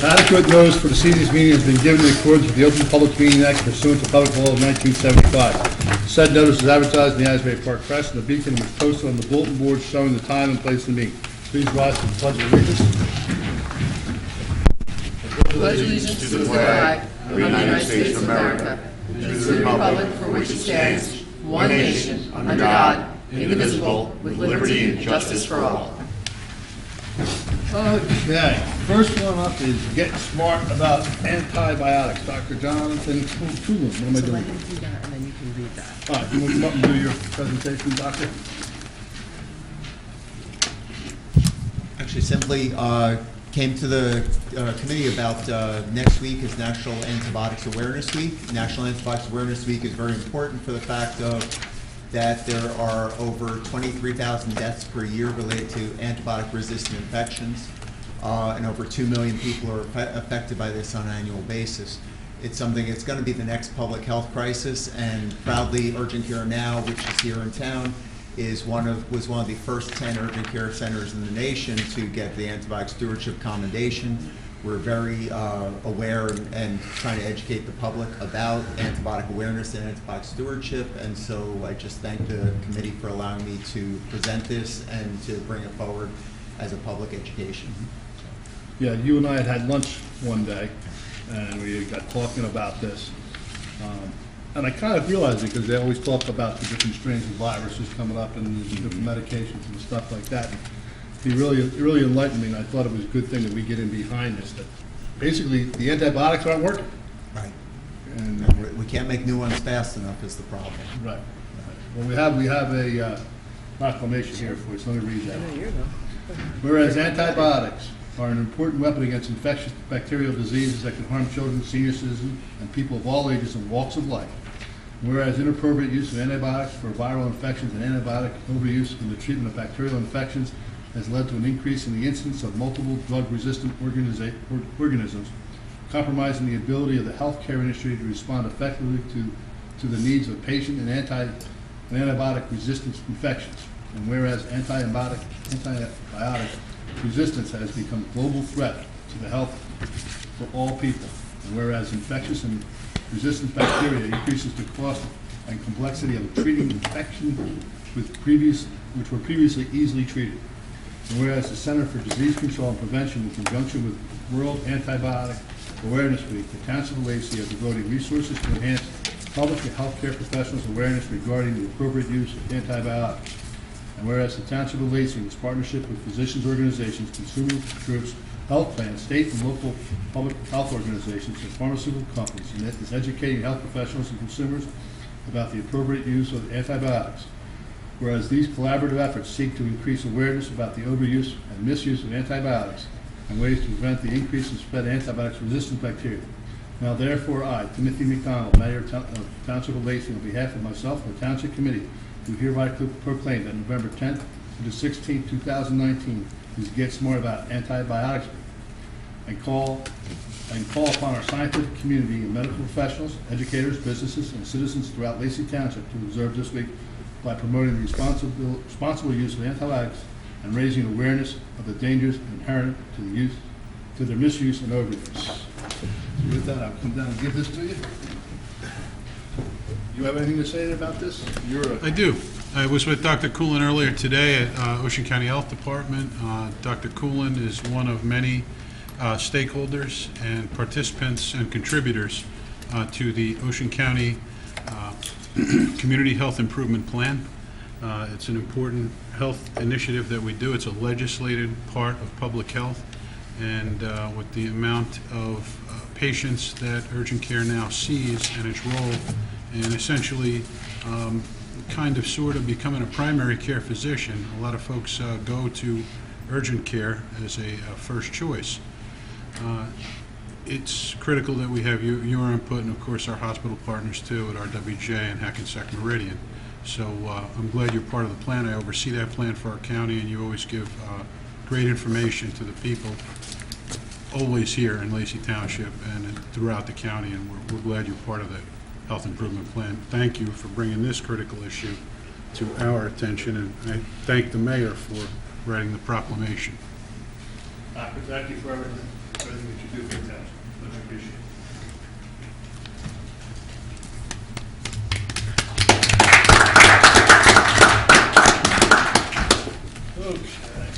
Adequate notice for the evening's meeting has been given in accordance with the Open Public Meeting Act pursuant to Public Law of 1975. Said notice is advertised in the Asbury Park Press and the Beacon was posted on the bulletin board showing the time and place of the meeting. Please rise to the Pledge of Allegiance. Pledge allegiance to the flag of the United States of America, and to the republic for which it stands, one nation, under God, indivisible, with liberty and justice for all. Okay, first one up is get smart about antibiotics. Dr. Jonathan Tulin, what am I So let doing? him do that, and then you can read that. All right, you want to come up and do your presentation, Doctor? Actually, simply came to the committee about next week is National Antibiotics Awareness Week. National Antibiotics Awareness Week is very important for the fact of that there are over 23,000 deaths per year related to antibiotic-resistant infections, and over 2 million people are affected by this on an annual basis. It's something, it's going to be the next public health crisis, and proudly Urgent Care Now, which is here in town, was one of the first 10 urgent care centers in the nation to get the antibiotic stewardship commendation. We're very aware and trying to educate the public about antibiotic awareness and antibiotic stewardship, and so I just thank the committee for allowing me to present this and to bring it forward as a public education. Yeah, you and I had lunch one day, and we got talking about this. And I kind of realized it because they always talk about the different strains of viruses coming up and the different medications and stuff like that. It really enlightened me, and I thought it was a good thing that we get in behind this, that basically the antibiotics aren't working. Right. And We can't make new ones fast enough is the problem. right. Well, we have a proclamation here for you, so let me read that. Here you go. Whereas antibiotics are an important weapon against infectious bacterial diseases that can harm children, senior citizens, and people of all ages and walks of life. Whereas inappropriate use of antibiotics for viral infections and antibiotic overuse in the treatment of bacterial infections has led to an increase in the incidence of multiple drug-resistant organisms, compromising the ability of the healthcare industry to respond effectively to the needs of patient and antibiotic resistance infections. And whereas antibiotic resistance has become a global threat to the health for all people. And whereas infectious and resistant bacteria increases the cost and complexity of treating infection which were previously easily treated. And whereas the Center for Disease Control and Prevention, in conjunction with World Antibiotic Awareness Week, the Township of Lacey are devoting resources to enhance public and healthcare professionals' awareness regarding the appropriate use of antibiotics. And whereas the Township of Lacey, in its partnership with physicians organizations, consumer groups, health plans, state and local public health organizations, and pharmaceutical companies, and that is educating health professionals and consumers about the appropriate use of antibiotics. Whereas these collaborative efforts seek to increase awareness about the overuse and misuse of antibiotics and ways to prevent the increase in spread of antibiotics-resistant bacteria. Now therefore I, Timothy McDonald, Mayor of Township of Lacey, on behalf of myself and the Township Committee, do hereby proclaim that November 10th to the 16th, 2019 is Get Smart About Antibiotics Week, and call upon our scientific community and medical professionals, educators, businesses, and citizens throughout Lacey Township to observe this week by promoting the responsible use of antibiotics and raising awareness of the dangers inherent to their misuse and overuse. So with that, I'll come down and give this to you. You have anything to say about this? I do. I was with Dr. Coolin earlier today at Ocean County Health Department. Dr. Coolin is one of many stakeholders and participants and contributors to the Ocean County Community Health Improvement Plan. It's an important health initiative that we do. It's a legislated part of public health, and with the amount of patients that Urgent Care Now sees and its role in essentially kind of sort of becoming a primary care physician, a lot of folks go to urgent care as a first choice. It's critical that we have your input and, of course, our hospital partners, too, at RWJ and Hackensack Meridian. So I'm glad you're part of the plan. I oversee that plan for our county, and you always give great information to the people, always here in Lacey Township and throughout the county, and we're glad you're part of that health improvement plan. Thank you for bringing this critical issue to our attention, and I thank the mayor for writing the proclamation. Thank you for everything that you do for the town. Much appreciated. Okay.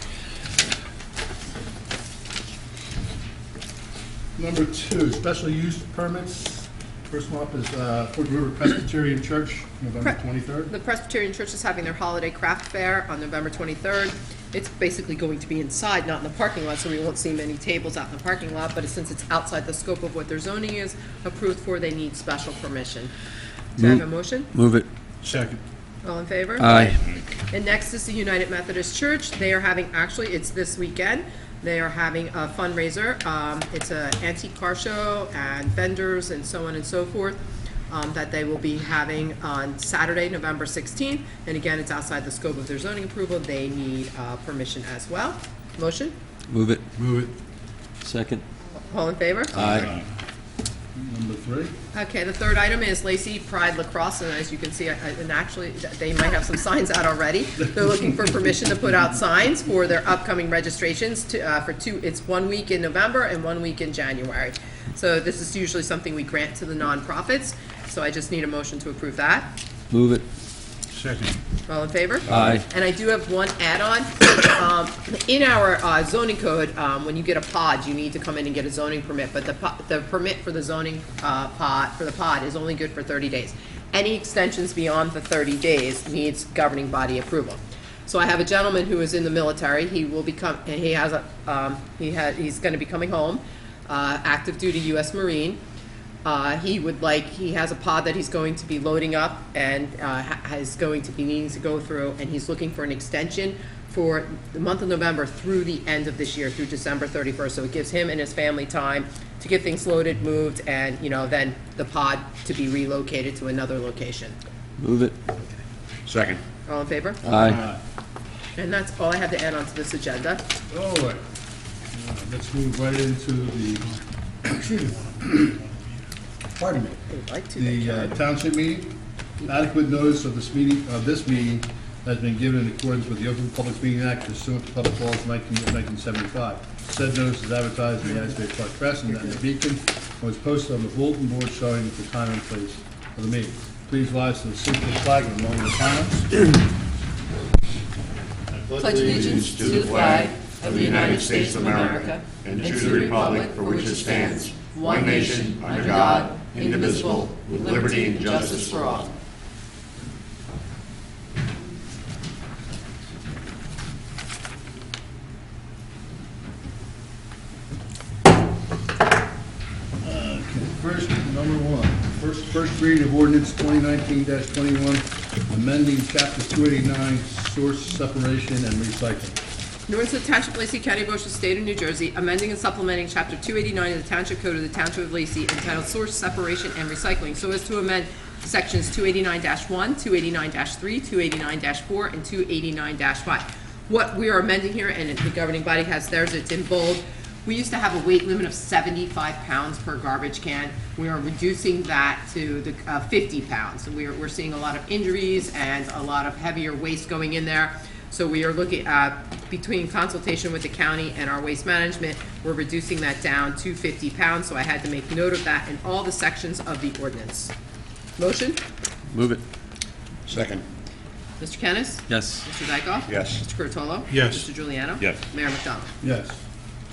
Number 2, special use permits. First one up is Fort River Presbyterian Church, November 23rd. The Presbyterian Church is having their holiday craft fair on November 23rd. It's basically going to be inside, not in the parking lot, so we won't see many tables out in the parking lot, but since it's outside the scope of what their zoning is approved for, they need special permission. Do I have a motion? Move it. Second. All in favor? Aye. And next is the United Methodist Church. They are having, actually, it's this weekend. They are having a fundraiser. It's an antique car show and vendors and so on and so forth that they will be having on Saturday, November 16th. And again, it's outside the scope of their zoning approval. They need permission as well. Motion? Move it. Move it. Second. All in favor? Aye. Number 3. Okay, the third item is Lacey Pride Lacrosse, and as you can see, and actually, they might have some signs out already. They're looking for permission to put out signs for their upcoming registrations it's 1 week in November and 1 week in January. So this is usually something we grant to the nonprofits, so I just need a motion to approve that. Move it. Second. All in favor? Aye. And I do have one add-on. In our zoning code, when you get a pod, you need to come in and get a zoning permit, but the permit for the zoning pod is only good for 30 days. Any extensions beyond the 30 days needs governing body approval. So I have a gentleman who is in the military. He will become, he's going to be coming home, active duty U.S. Marine. He has a pod that he's going to be loading up and is going to be needing to go through, and he's looking for an extension for the month of November through the end of this year, through December 31st. So it gives him and his family time to get things loaded, moved, and, then the pod to be relocated to another location. Move it. Second. All in favor? Aye. And that's all I have to add on to this agenda. All right. Let's move right into the, excuse me. Pardon me. They'd like to, The township meeting. Adequate notice of this meeting has been given in accordance with the Open Public Meeting Act pursuant to Public Laws 1975. Said notice is advertised in the United States Park Press and the Beacon and was posted on the bulletin board showing the time and place of the meeting. Please rise to the simple flag and among the comments. pledge allegiance to the flag of the United States of America and to the republic for which it stands, one nation, under God, indivisible, with liberty and justice for all. First, number 1, first reading of ordinance 2019-21, amending chapter 289, source separation and recycling. In order to the Township of Lacey, County of Ocean, State of New Jersey, amending and supplementing Chapter 289 of the Township Code of the Township of Lacey entitled Source Separation and Recycling, so as to amend Sections 289-1, 289-3, 289-4, and 289-5. What we are amending here, and the governing body has theirs, it's in bold. We used to have a weight limit of 75 pounds per garbage can. We are reducing that to the 50 pounds. We're seeing a lot of injuries and a lot of heavier waste going in there. So we are looking at, between consultation with the county and our waste management, we're reducing that down to 50 pounds. So I had to make note of that in all the sections of the ordinance. Motion? Move it. Second. Mr. Kennis? Yes. Mr. Dykoff? Yes. Mr. Curatolo? Yes. Mr. Juliano? Yes. Mayor McDonald? Yes.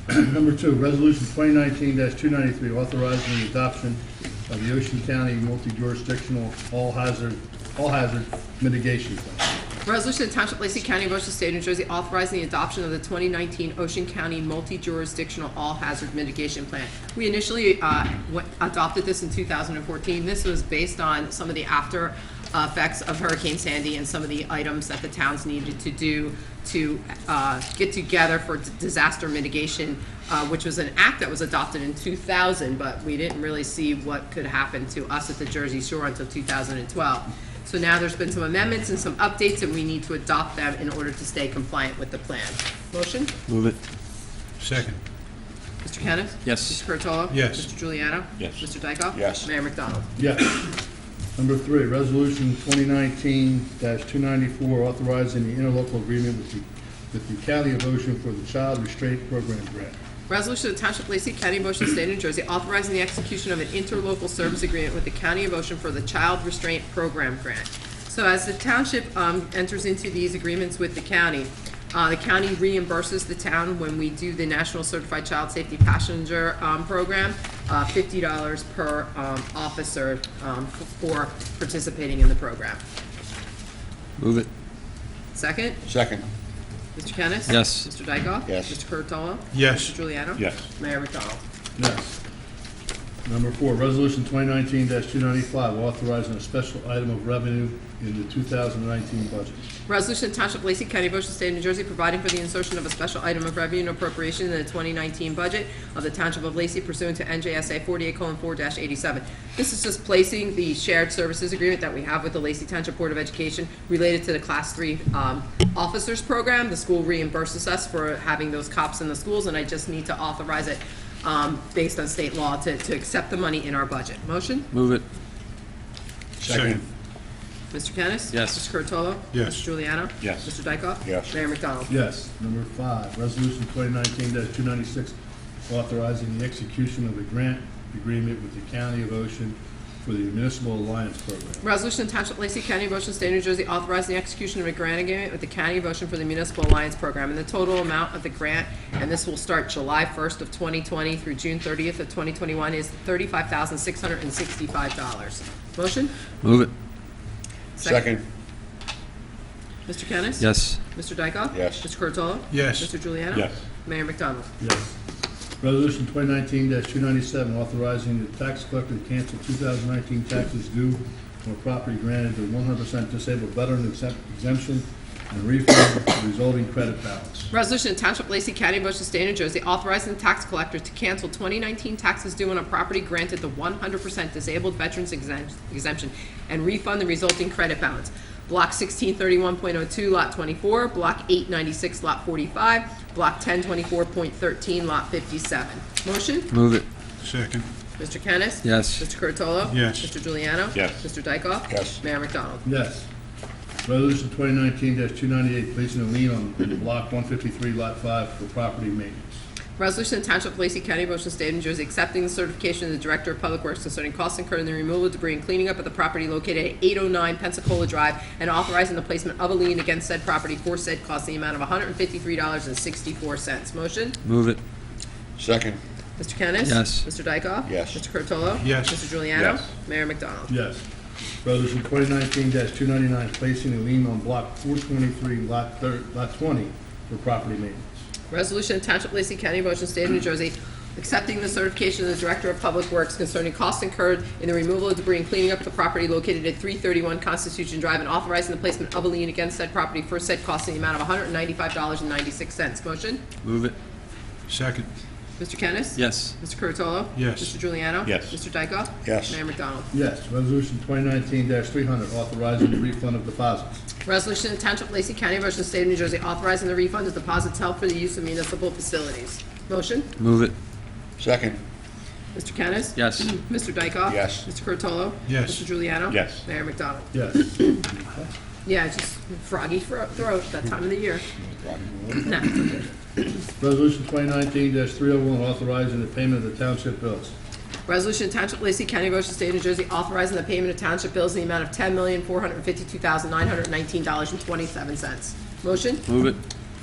Number 2, resolution 2019-293, authorizing the adoption of the Ocean County multi-jurisdictional all-hazard mitigation plan. Resolution of Township of Lacey County, Ocean State, New Jersey, authorizing the adoption of the 2019 Ocean County Multi-Jurisdictional All-Hazard Mitigation Plan. We initially adopted this in 2014. This was based on some of the after effects of Hurricane Sandy and some of the items that the towns needed to do to get together for disaster mitigation, which was an act that was adopted in 2000, but we didn't really see what could happen to us at the Jersey Shore until 2012. So now there's been some amendments and some updates, and we need to adopt them in order to stay compliant with the plan. Motion? Move it. Second. Mr. Kennis? Yes. Mr. Curatolo? Yes. Mr. Juliano? Yes. Mr. Dykoff? Yes. Mayor McDonald? Yes. Number 3, resolution 2019-294, authorizing the interlocal agreement with the with the County of Ocean for the Child Restraint Program Grant. Resolution of Township of Lacey County, Ocean State, New Jersey, authorizing the execution of an interlocal service agreement with the County of Ocean for the Child Restraint Program Grant. So as the township enters into these agreements with the county reimburses the town when we do the National Certified Child Safety Passenger Program, $50 per officer for participating in the program. Move it. Second, Second. Mr. Kennis? Yes. Mr. Dykoff? Yes. Mr. Curatolo? Yes. Mr. Juliano? Yes. Mayor McDonald? Yes. Number 4, Resolution 2019-295, authorizing a special item of revenue in the 2019 budget. Resolution to Township of Lacey County, Ocean State of New Jersey, providing for the insertion of a special item of revenue and appropriation in the 2019 budget of the Township of Lacey pursuant to NJSA 48:4-87. This is just placing the shared services agreement that we have with the Lacey Township Board of Education related to the Class 3 officers program. The school reimburses us for having those cops in the schools, and I just need to authorize it based on state law to accept the money in our budget. Motion? Move it. Second. Mr. Kennis? Yes. Mr. Curatolo? Yes. Mr. Juliano? Yes. Mr. Dykoff? Yes. Mayor McDonald? Yes. Number 5, Resolution 2019-296, authorizing the execution of a grant agreement with the County of Ocean for the Municipal Alliance Program. Resolution to Township of Lacey County, Ocean State, New Jersey, authorizing the execution of a grant agreement with the County of Ocean for the Municipal Alliance Program. And the total amount of the grant, and this will start July 1st of 2020 through June 30th of 2021, is $35,665. Motion? Move it. Second. Mr. Kennis? Yes. Mr. Dykoff? Yes. Mr. Curatolo? Yes. Mr. Juliano? Yes. Mayor McDonald? Yes. Resolution 2019-297, authorizing the tax collector to cancel 2019 taxes due on property granted to 100% disabled veteran exemption and refund the resulting credit balance. Resolution to Township of Lacey County, Ocean State, New Jersey, authorizing the tax collector to cancel 2019 taxes due on a property granted the 100% disabled veterans exemption and refund the resulting credit balance. Block 1631.02, Lot 24, Block 896, Lot 45, Block 1024.13, Lot 57. Motion? Move it. Second. Mr. Kennis? Yes. Mr. Curatolo? Yes. Mr. Juliano? Yes. Mr. Dykoff? Yes. Mayor McDonald? Yes. Resolution 2019-298, placing a lien on Block 153, Lot 5 for property maintenance. Resolution to Township of Lacey County, Ocean State of New Jersey, accepting the certification of the Director of Public Works concerning costs incurred in the removal of debris and cleaning up of the property located at 809 Pensacola Drive, and authorizing the placement of a lien against said property for said cost in the amount of $153.64. Motion? Move it. Second. Mr. Kennis? Yes. Mr. Dykoff? Yes. Mr. Curatolo? Yes. Mr. Juliano? Yes. Mayor McDonald? Yes. Resolution 2019-299, placing a lien on Block 423, Lot 20 for property maintenance. Resolution of Township of Lacey County, Ocean State of New Jersey, accepting the certification of the Director of Public Works concerning costs incurred in the removal of debris and cleaning up the property located at 331 Constitution Drive, and authorizing the placement of a lien against said property for said cost in the amount of $195.96. Motion? Move it. Second. Mr. Kennis? Yes. Mr. Curatolo? Yes. Mr. Juliano? Yes. Mr. Dykoff? Yes. Mayor McDonald? Yes. Resolution 2019-300, authorizing the refund of deposits. Resolution of Township of Lacey County, Ocean State of New Jersey, authorizing the refund of deposits held for the use of municipal facilities. Motion? Move it. Second. Mr. Kennis? Yes. Mr. Dykoff? Yes. Mr. Curatolo? Yes. Mr. Juliano? Yes. Mayor McDonald? Yes. Yeah, just froggy throat that time of the year. Nah, it's okay. Resolution 2019-301, authorizing the payment of the township bills. Resolution to Township of Lacey County, Ocean State, New Jersey, authorizing the payment of township bills in the amount of $10,452,919.27. Motion? Move it.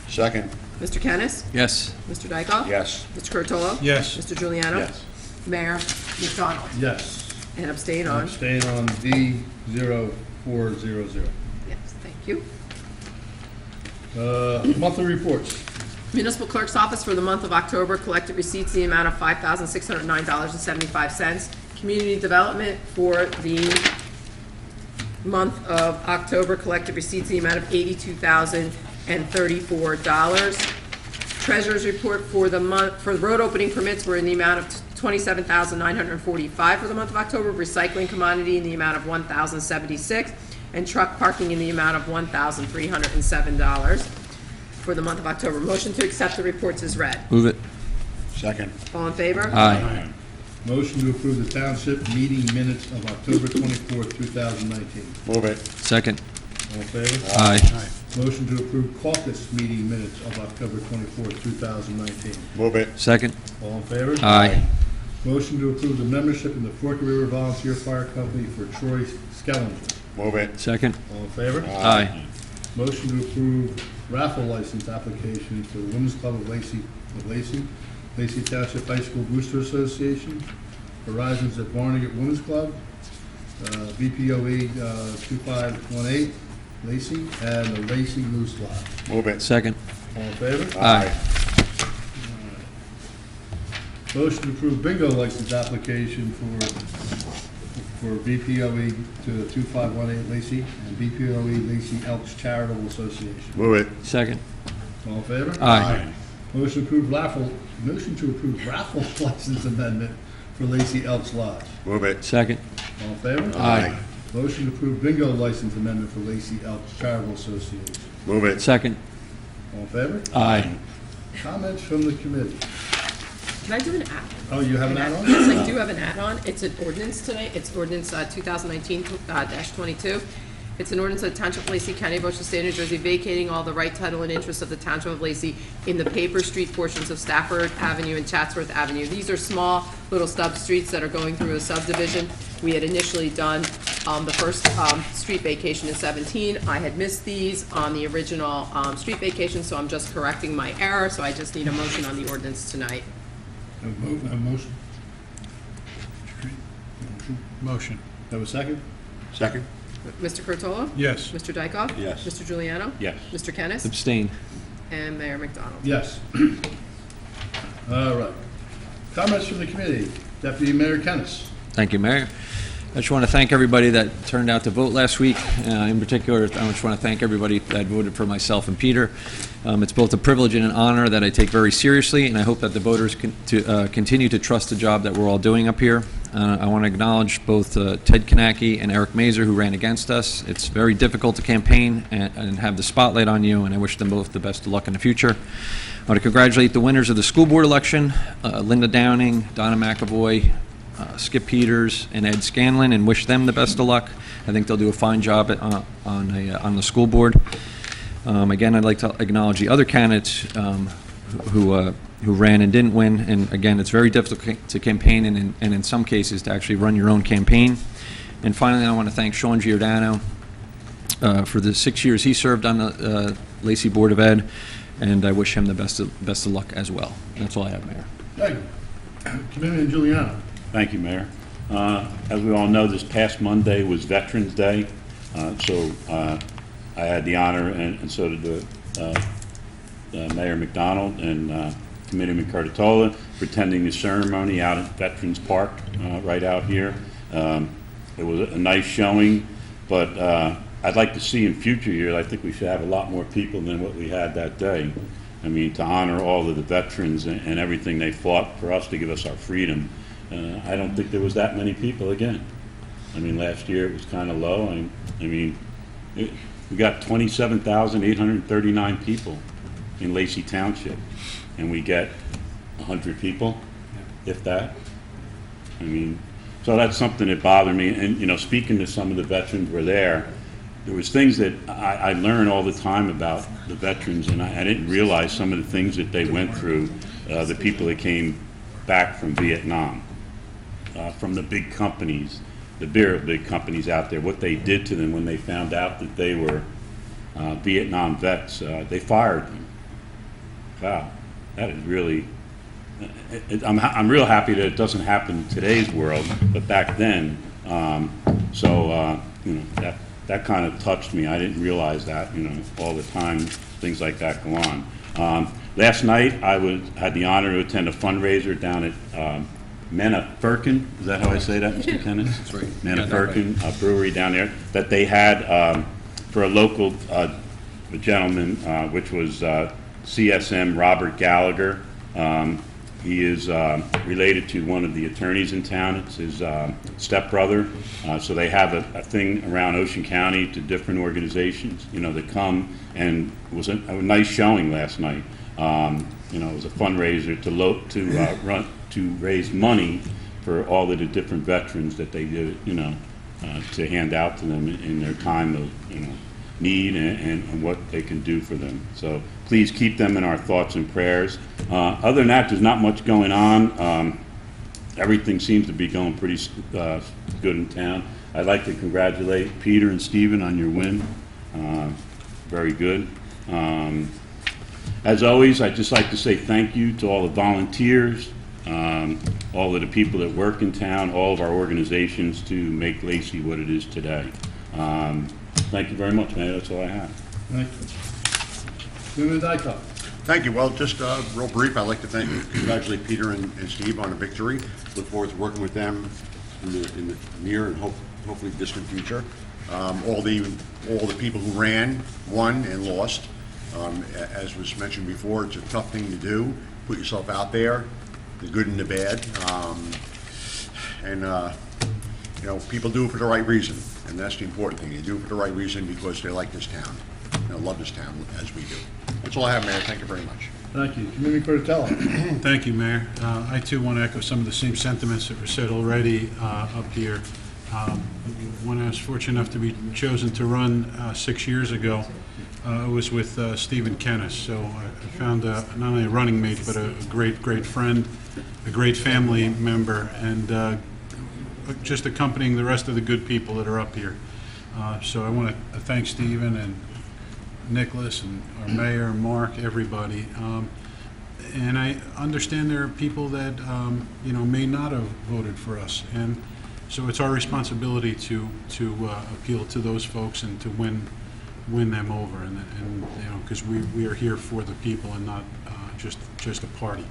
Second. Mr. Kennis? Yes. Mr. Dykoff? Yes. Mr. Curatolo? Yes. Mr. Juliano? Yes. Mayor McDonald? Yes. And abstain on? Staying on D0400. Yes, thank you. Monthly reports. Municipal Clerk's Office for the month of October collected receipts in the amount of $5,609.75. Community Development for the month of October collected receipts in the amount of $82,034. Treasurer's Report for the month, for the road opening permits were in the amount of $27,945 for the month of October. Recycling commodity in the amount of $1,076, and truck parking in the amount of $1,307 for the month of October. Motion to accept the reports is read. Move it. Second. All in favor? Aye. Motion to approve the township meeting minutes of October 24th, 2019. Move it. Second. All in favor? Aye. Motion to approve caucus meeting minutes of October 24th, 2019. Move it. Second. All in favor? Aye. Motion to approve the membership in the Fork River Volunteer Fire Company for Troy Skellinger. Move it. Second. All in favor? Aye. Motion to approve raffle license application for the Women's Club of Lacey Township High School Booster Association, Horizons at Barnegat Women's Club, BPOE 2518, Lacey, and the Lacey Moose Lodge. Move it. Second. All in favor? Aye. Motion to approve bingo license application for BPOE to 2518 Lacey and BPOE Lacey Elks Charitable Association. Move it. Second. All in favor? Aye. Motion to approve raffle license amendment for Lacey Elks Lodge. Move it. Second. All in favor? Aye. Motion to approve bingo license amendment for Lacey Elks Charitable Association. Move it. Second. All in favor? Aye. Comments from the committee? Can I do an add? Oh, you have an add-on? Yes, I do have an add-on. It's an ordinance tonight. It's ordinance 2019-22. It's an ordinance of the Township of Lacey, County of Ocean State, New Jersey, vacating all the right, title, and interest of the Township of Lacey in the paper street portions of Stafford Avenue and Chatsworth Avenue. These are small, little stub streets that are going through a subdivision. We had initially done the first street vacation in 17. I had missed these on the original street vacation, so I'm just correcting my error. So I just need a motion on the ordinance tonight. A motion? Motion. Have a second? Second. Mr. Curatolo? Yes. Mr. Dykoff? Yes. Mr. Juliano? Yes. Mr. Kennis? Abstain. And Mayor McDonald. Yes. All right. Comments from the committee. Deputy Mayor Kennis. Thank you, Mayor. I just want to thank everybody that turned out to vote last week. In particular, I just want to thank everybody that voted for myself and Peter. It's both a privilege and an honor that I take very seriously, and I hope that the voters continue to trust the job that we're all doing up here. I want to acknowledge both Ted Kanacki and Eric Mazer, who ran against us. It's very difficult to campaign and have the spotlight on you, and I wish them both the best of luck in the future. I want to congratulate the winners of the school board election, Linda Downing, Donna McAvoy, Skip Peters, and Ed Scanlon, and wish them the best of luck. I think they'll do a fine job on the school board. Again, I'd like to acknowledge the other candidates who ran and didn't win. And again, it's very difficult to campaign and in some cases to actually run your own campaign. And finally, I want to thank Sean Giordano for the 6 years he served on the Lacey Board of Ed, and I wish him the best of luck as well. That's all I have, Mayor. Thank you. Committeeman Giuliano. Thank you, Mayor. As we all know, this past Monday was Veterans Day, so I had the honor, and so did Mayor McDonald and Committeeman Curtitola, for attending the ceremony out at Veterans Park right out here. It was a nice showing, but I'd like to see in future years, I think we should have a lot more people than what we had that day. I mean, to honor all of the veterans and everything they fought for us to give us our freedom. I don't think there was that many people again. I mean, last year it was kind of low. I mean, we got 27,839 people in Lacey Township, and we get 100 people, if that. I mean, so that's something that bothered me. And, you know, speaking to some of the veterans who were there was things that I learn all the time about the veterans, and I didn't realize some of the things that they went through, the people that came back from Vietnam. From the big companies, the big companies out there, what they did to them when they found out that they were Vietnam vets. They fired them. Wow, that is really, I'm real happy that it doesn't happen in today's world, but back then, you know, that kind of touched me. I didn't realize that, you know, all the time things like that go on. Last night, I had the honor to attend a fundraiser down at Manna Firkin, is that how I say that, Mr. Kenneth? That's right. Manna Firkin brewery down there, that they had for a local gentleman, which was CSM Robert Gallagher. He is related to one of the attorneys in town. It's his stepbrother. So they have a thing around Ocean County to different organizations, you know, that come, and it was a nice showing last night. You know, it was a fundraiser to raise money for all of the different veterans that they did, you know, to hand out to them in their time of, you know, need and what they can do for them. So please keep them in our thoughts and prayers. Other than that, there's not much going on. Everything seems to be going pretty good in town. I'd like to congratulate Peter and Stephen on your win. Very good. As always, I'd just like to say thank you to all the volunteers, all of the people that work in town, all of our organizations to make Lacey what it is today. Thank you very much, Mayor. That's all I have. Thank you. Senator Dykoff. Thank you. Well, just real brief, I'd like to congratulate Peter and Steve on a victory. Look forward to working with them in the near and hopefully distant future. All the people who ran, won, and lost. As was mentioned before, it's a tough thing to do. Put yourself out there, the good and the bad. You know, people do it for the right reason, and that's the important thing. They do it for the right reason because they like this town, and love this town as we do. That's all I have, Mayor. Thank you very much. Thank you. Committee Curtella. Thank you, Mayor. I too want to echo some of the same sentiments that were said already up here. When I was fortunate enough to be chosen to run 6 years ago, it was with Stephen Kennis. So I found not only a running mate, but a great friend, a great family member, and just accompanying the rest of the good people that are up here. So I want to thank Stephen and Nicholas and our mayor, Mark, everybody. And I understand there are people that may not have voted for us, and so it's our responsibility to appeal to those folks and to win them over, and because we are here for the people and not just a party.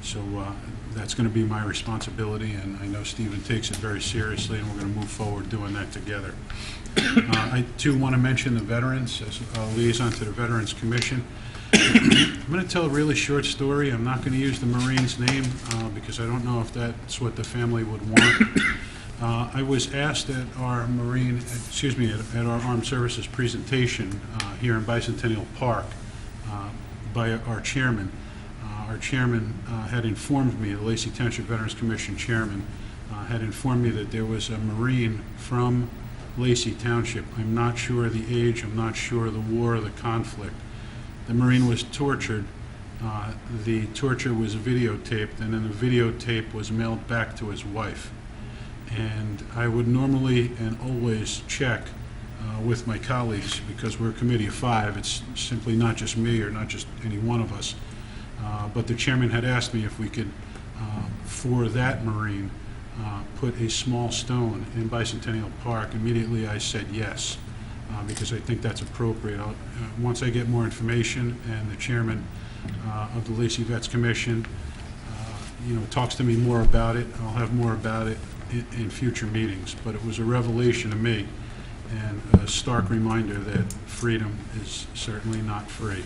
So that's going to be my responsibility, and I know Stephen takes it very seriously, and we're going to move forward doing that together. I too want to mention the veterans as a liaison to the Veterans Commission. I'm going to tell a really short story. I'm not going to use the Marine's name because I don't know if that's what the family would want. I was asked at our at our Armed Services presentation here in Bicentennial Park by our chairman. Our chairman had informed me, the Lacey Township Veterans Commission chairman, had informed me that there was a Marine from Lacey Township. I'm not sure the age, I'm not sure the war, the conflict. The Marine was tortured. The torture was videotaped, and then the videotape was mailed back to his wife. And I would normally and always check with my colleagues, because we're a committee of 5. It's simply not just me or not just any one of us. But the chairman had asked me if we could, for that Marine, put a small stone in Bicentennial Park. Immediately I said yes, because I think that's appropriate. Once I get more information and the chairman of the Lacey Vets Commission talks to me more about it, I'll have more about it in future meetings. But it was a revelation to me and a stark reminder that freedom is certainly not free.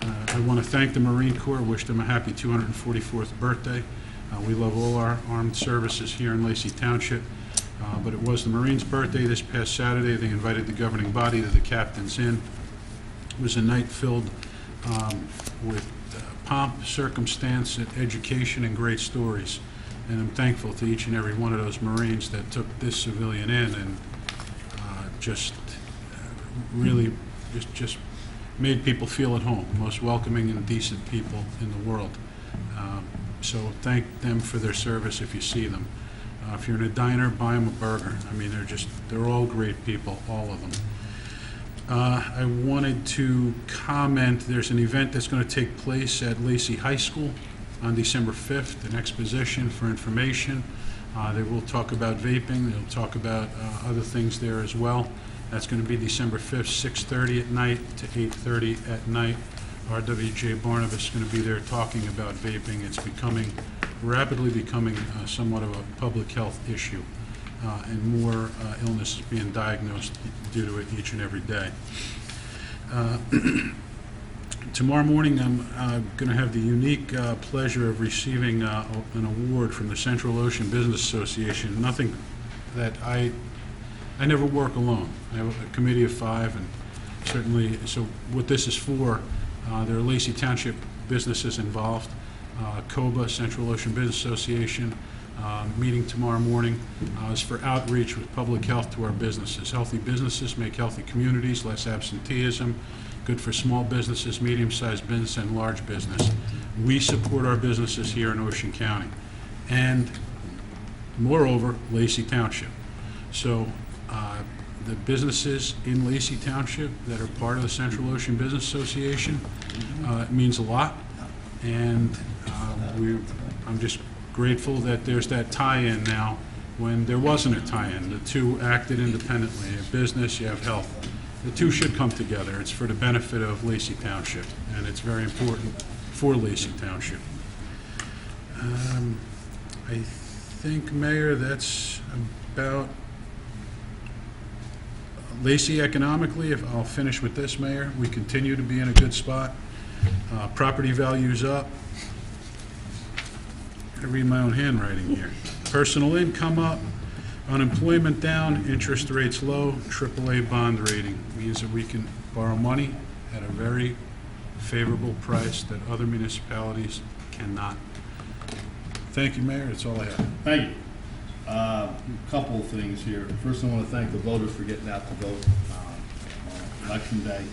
I want to thank the Marine Corps, wish them a happy 244th birthday. We love all our armed services here in Lacey Township, but it was the Marines' birthday this past Saturday. They invited the governing body to the Captain's Inn. It was a night filled with pomp, circumstance, education, and great stories. And I'm thankful to each and every one of those Marines that took this civilian in and really made people feel at home, most welcoming and decent people in the world. So thank them for their service if you see them. If you're in a diner, buy them a burger. I mean, they're all great people, all of them. I wanted to comment, there's an event that's going to take place at Lacey High School on December 5th, an exposition for information. They will talk about vaping, they'll talk about other things there as well. That's going to be December 5th, 6:30 at night to 8:30 at night. R.W.J. Barnabas is going to be there talking about vaping. It's rapidly becoming somewhat of a public health issue, and more illness is being diagnosed due to it each and every day. Tomorrow morning, I'm going to have the unique pleasure of receiving an award from the Central Ocean Business Association. Nothing that I never work alone. I have a committee of 5, and certainly, so what this is for, there are Lacey Township businesses involved, COBA, Central Ocean Business Association, meeting tomorrow morning is for outreach with public health to our businesses. Healthy businesses make healthy communities, less absenteeism, good for small businesses, medium-sized business, and large business. We support our businesses here in Ocean County, and moreover, Lacey Township. So the businesses in Lacey Township that are part of the Central Ocean Business Association, it means a lot, and I'm just grateful that there's that tie-in now when there wasn't a tie-in. The two acted independently. You have business, you have health. The two should come together. It's for the benefit of Lacey Township, and it's very important for Lacey Township. I think, Mayor, that's about Lacey economically. If I'll finish with this, Mayor, we continue to be in a good spot. Property values up. I read my own handwriting here. Personal income up, unemployment down, interest rates low, AAA bond rating means that we can borrow money at a very favorable price that other municipalities cannot. Thank you, Mayor. That's all I have. Thank you. A couple of things here. First, I want to thank the voters for getting out to vote on Election Day.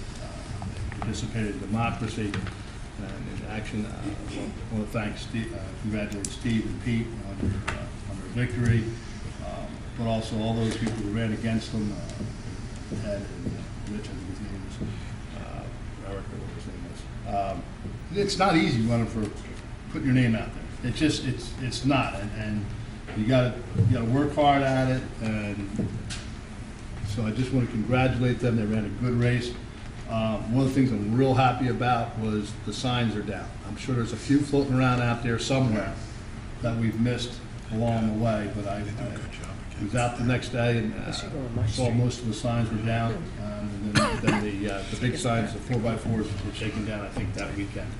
Participated in democracy and in action. I want to thank Steve, congratulate Steve and Pete on their victory, but also all those people who ran against them, Ed and Rich, I think his name is, Eric, or what his name is. It's not easy running for, putting your name out there. It just, it's not, and you gotta work hard at it, and so I just want to congratulate them. They ran a good race. One of the things I'm real happy about was the signs are down. I'm sure there's a few floating around out there somewhere that we've missed along the way, but I was out the next day and saw most of the signs were down. And then the big signs, the 4x4s were taken down, I think, that weekend.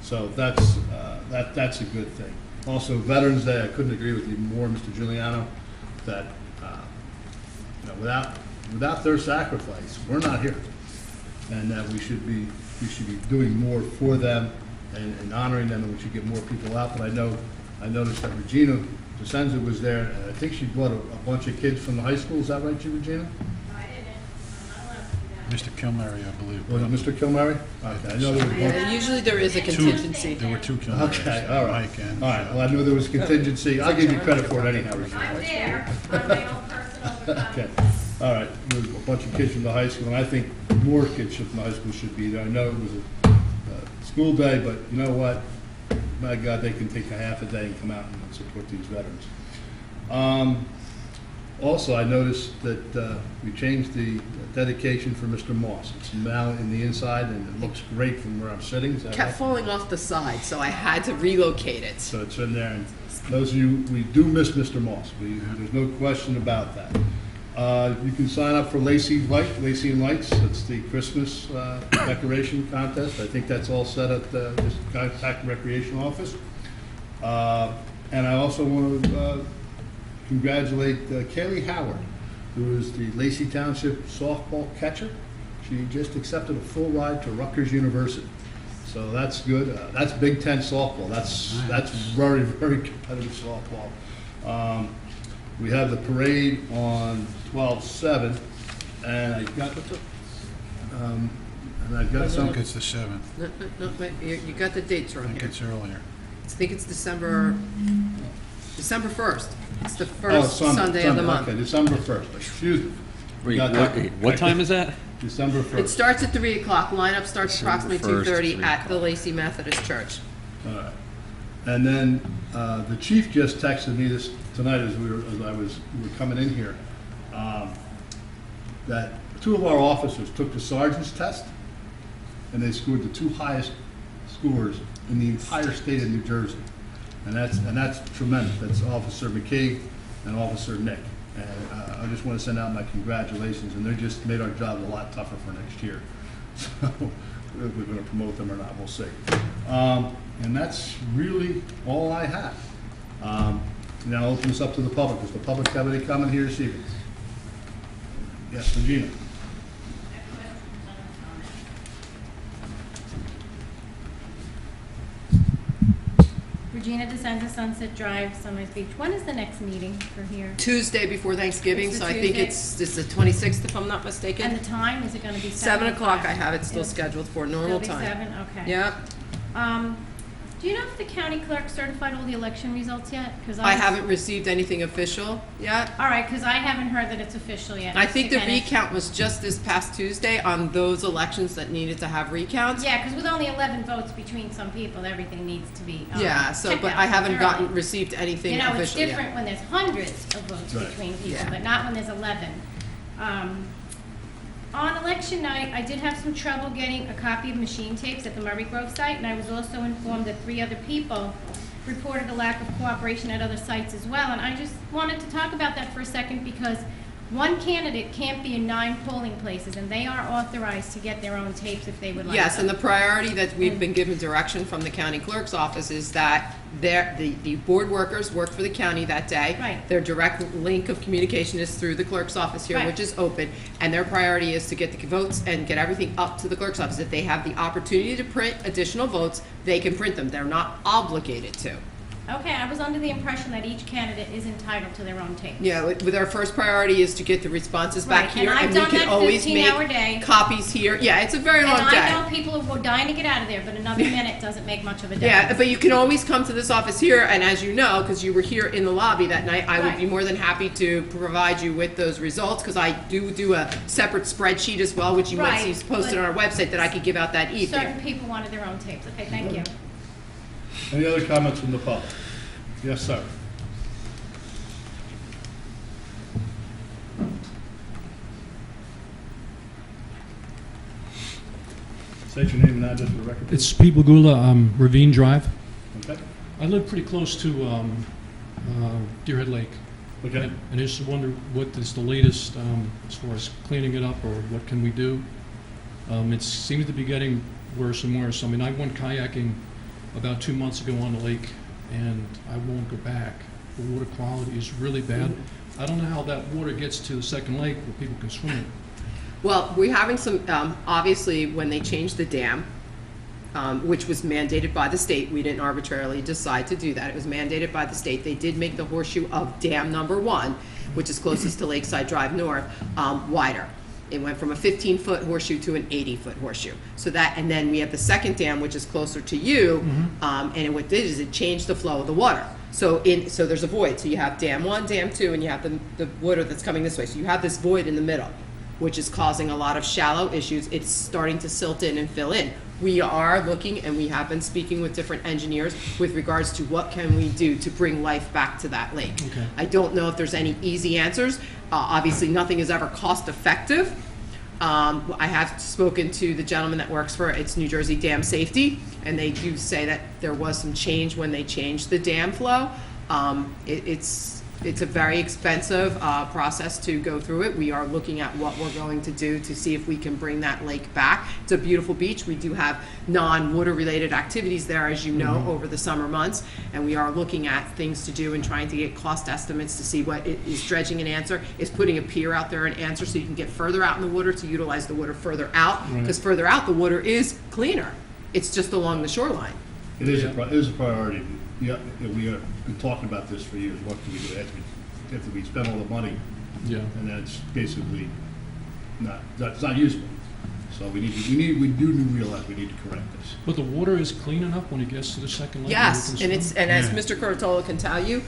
So that's a good thing. Also, Veterans Day, I couldn't agree with you more, Mr. Giuliano, that without their sacrifice, we're not here. And that we should be doing more for them and honoring them, and we should get more people out. But I noticed that Regina DeSenza was there, and I think she brought a bunch of kids from the high school. Is that right, Regina? I didn't. I'm not allowed to do that. Mr. Kilmary, I believe. Was it Mr. Kilmary? Okay, I know there was one. Yeah, usually there is a contingency. There were two Kilmarys. Okay, all right. Mike and All right, well, I knew there was contingency. I'll give you credit for it anyhow, Regina. I'm there on my own personal Okay, all right. There was a bunch of kids from the high school, and I think more kids from the high school should be there. I know it was a school day, but you know what? My God, they can take a half a day and come out and support these veterans. Also, I noticed that we changed the dedication for Mr. Moss. It's now in the inside, and it looks great from where I'm sitting. Is that Kept right? falling off the side, so I had to relocate it. So it's in there, and those of you, we do miss Mr. Moss. There's no question about that. You can sign up for Lacey and Lights. It's the Christmas decoration contest. I think that's all set at this contact recreation office. And I also want to congratulate Kaylee Howard, who is the Lacey Township softball catcher. She just accepted a full ride to Rutgers University. So that's good. That's Big Ten softball. That's very, very competitive softball. We have the parade on 12/7, and I've got I some. think it's the 7th. No, wait, you got the dates I wrong think here. it's earlier. I think it's December 1st. It's the Oh, first Sunday of the month. Okay, December 1st. Excuse me. Wait, Got that. what time is that? December It 1st. starts at 3 o'clock. Lineup starts December approximately 1st, 2:30 3 at the o'clock. Lacey Methodist Church. All right. And then the chief just texted me this tonight as we were coming in here, that two of our officers took the sergeant's test, and they scored the two highest scores in the entire state of New Jersey. And that's tremendous. That's Officer McKee and Officer Nick. And I just want to send out my congratulations, and they just made our job a lot tougher for next year. So if we're going to promote them or not, we'll see. And that's really all I have. Now I'll open this up to the public. Does the public have any comment here this evening? Yes, Regina. Regina Regina DeSenza, Sunset Drive, Sunrise Beach. When is the next meeting for here? Tuesday before Thanksgiving, It's the so I think Tuesday. it's the 26th, if I'm not And mistaken. the time, is it gonna be 7 o'clock, I 5? have it still It'll scheduled for normal still be time. 7, okay. Yep. Do you know if the county clerk certified all the election results yet? 'Cause I haven't received anything official yet. All right, because I haven't heard that it's official yet. I think the To kinda- recount was just this past Tuesday on those elections that needed to have recounts. Yeah, because with only 11 votes between some people, everything needs to be Yeah, so, checked but out I haven't thoroughly. received anything You know, it's official yet. different when there's hundreds of votes Right. between people, Yeah. but not when there's 11. On election night, I did have some trouble getting a copy of machine tapes at the Murray Grove site, and I was also informed that 3 other people reported a lack of cooperation at other sites as well. And I just wanted to talk about that for a second because one candidate can't be in 9 polling places, and they are authorized to get their own tapes if they would like Yes, them. and the priority that we've been given direction from the county clerk's office is that the board workers work for the county that day. Right. Their direct link of communication is through the clerk's office here, Right. which is open, and their priority is to get the votes and get everything up to the clerk's office. If they have the opportunity to print additional votes, they can print them. They're not obligated to. Okay, I was under the impression that each candidate is entitled to their own tape. Yeah, with our first priority is to get the responses back Right, and here, I've and we done can that always 15-hour day. make copies here. Yeah, it's a very And long day. I know people who are dying to get out of there, but another minute doesn't make much of a Yeah, difference. but you can always come to this office here, and as you know, because you were here in the lobby that night, I would be Right. more than happy to provide you with those results, because I do a separate spreadsheet as well, which you might Right, see posted but on our website that I could give out that evening. Certain people wanted their own tapes. Okay, thank you. Any other comments from the public? Yes, sir. State your name and address for the record, please. It's Pete Bagula, Ravine Drive. Okay, I live pretty close to Deerhead Lake. okay. And I just wonder what is the latest as far as cleaning it up, or what can we do? It seems to be getting worse and worse. I mean, I went kayaking about 2 months ago on the lake, and I won't go back. The water quality is really bad. I don't know how that water gets to the second lake where people can swim in. Well, we're having some, obviously, when they changed the dam, which was mandated by the state, we didn't arbitrarily decide to do that. It was mandated by the state. They did make the horseshoe of dam number 1, which is closest to Lakeside Drive North, wider. It went from a 15-foot horseshoe to an 80-foot horseshoe. So that, and then we have the second dam, which is closer to you, and what it did is it changed the flow of the water. So there's a void. So you have dam 1, dam 2, and you have the water that's coming this way. So you have this void in the middle, which is causing a lot of shallow issues. It's starting to silt in and fill in. We are looking, and we have been speaking with different engineers with regards to what can we do to bring life back to that lake. Okay. I don't know if there's any easy answers. Obviously, nothing is ever cost effective. I have spoken to the gentleman that works for it's New Jersey Dam Safety, and they do say that there was some change when they changed the dam flow. It's a very expensive process to go through it. We are looking at what we're going to do to see if we can bring that lake back. It's a beautiful beach. We do have non-water related activities there, as you know, over the summer months, and we are looking at things to do and trying to get cost estimates to see what is dredging an answer, is putting a pier out there an answer, so you can get further out in the water to utilize the water further out, because further out the water is cleaner. It's just along the shoreline. It is it is a priority. Yeah, we have been talking about this for years. What can we do after we spend all the money, Yeah. and then it's basically it's not usable. So we do realize we need to correct this. But the water is clean enough when it gets to the second lake? Yes, where and you can swim? as Yeah. Mr. Curatola can tell you,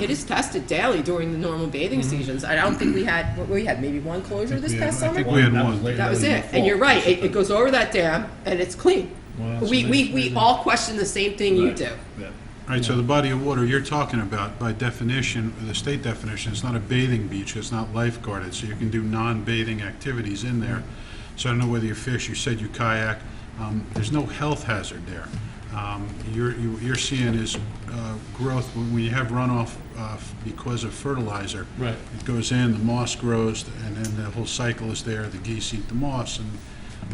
it is tested daily during the normal bathing seasons. I don't think we had maybe one closure this past I summer? think we had That was one. late- That was in the it, and fall. you're right, it goes over that dam, and it's clean. Wow, that's We amazing. all question the same thing you Right. do. Yeah. All right, so the body of water you're talking about, by definition, the state definition, it's not a bathing beach, it's not lifeguarded, so you can do non-bathing activities in there. So I don't know whether you fish, you said you kayak, there's no health hazard there. You're seeing is growth, when you have runoff because of fertilizer. Right. It goes in, the moss grows, and then the whole cycle is there, the geese eat the moss, and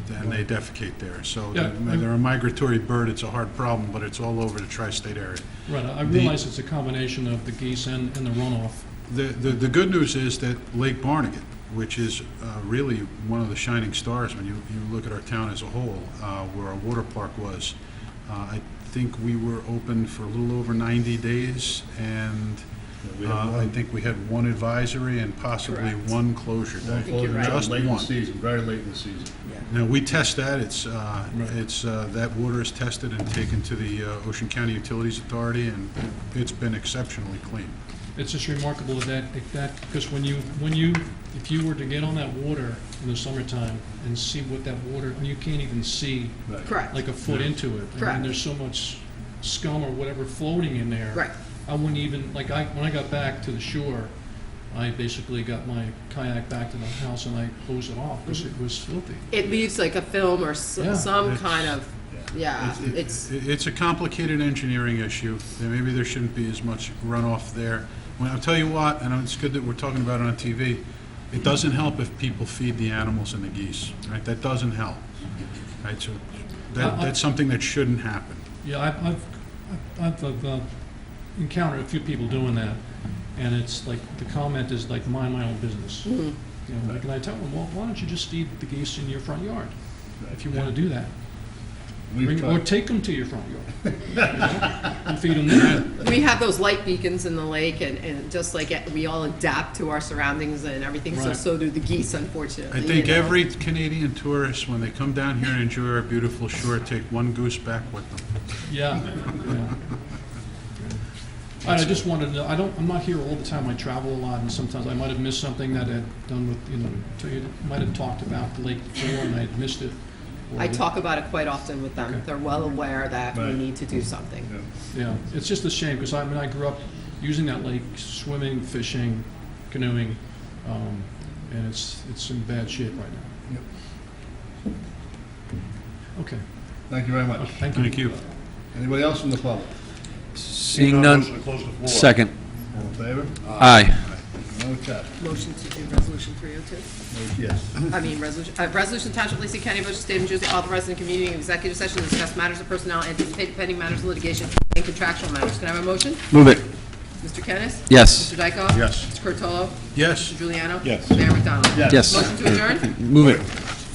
then they defecate there. So Yeah, they're a migratory bird, it's a hard problem, but it's all over the tri-state area. Right, I realize it's a combination of the geese and the runoff. The good news is that Lake Barnegat, which is really one of the shining stars when you look at our town as a whole, where our water park was, I think we were open for a little over 90 days, and We have I one think we had one advisory and possibly Correct. one closure day. closure right. now, Just late in the one. season, very late in the season. Now, we test that, that water is tested and taken to the Ocean County Utilities Authority, and it's been exceptionally clean. It's just remarkable because if you were to get on that water in the summertime and see what that water, you can't even see Correct. like a foot into it. Correct. And there's so much scum or whatever floating in there. Right. I wouldn't even, when I got back to the shore, I basically got my kayak back to the house and I hosed it off because it was filthy. It leaves like a film or Yeah. some It's- kind of, yeah, It's a complicated engineering issue. Maybe there shouldn't be as much runoff there. Well, I'll tell you what, and it's good that we're talking about it on TV, it doesn't help if people feed the animals and the geese, right? That doesn't help, right? So that's something that shouldn't happen. Yeah, I've encountered a few people doing that, and it's like, the comment is like, mind my own business. You know, like, and I tell them, well, why don't you just feed the geese in your front yard, if you want to do that? We've Or tried, take them to your front yard. And feed them there. we have those light beacons in the lake, and just like we all adapt to our surroundings and everything, Right. so do the geese, unfortunately. I think you know. every Canadian tourist, when they come down here and enjoy our beautiful shore, take one goose back with them. Yeah, yeah. I just wanted to, I'm not here all the time, I travel a lot, and sometimes I might have missed something that I'd done with, might have talked about the lake before and I had missed it. Or I talk about it quite often with them. Okay. They're well aware that we Right. need to do something. Yeah, it's just a shame, because I grew up using that lake, swimming, fishing, canoeing, and it's in bad shape right now. Okay, thank you very much. thank you. Thank you. Anybody else from the public? Seeing Motion none, to close the floor. second. All in favor? Aye. No check. Motion to do resolution 302. Yes. I mean, resolution Township of Lacey County, Ocean State of New Jersey, authorizing the convening of executive session to discuss matters of personnel, anticipated pending matters of litigation, and contractual matters. Can I have a motion? Move it. Mr. Kennis? Yes. Mr. Dykoff? Yes. Mr. Curatolo? Yes, Mr. Juliano? Yes. Mayor McDonald? Yes. Motion to adjourn? Move it.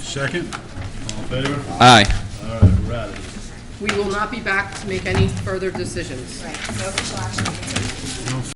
second? All in favor? Aye. All right, we're out of here. We will not be back to make any further decisions. Right, no official action.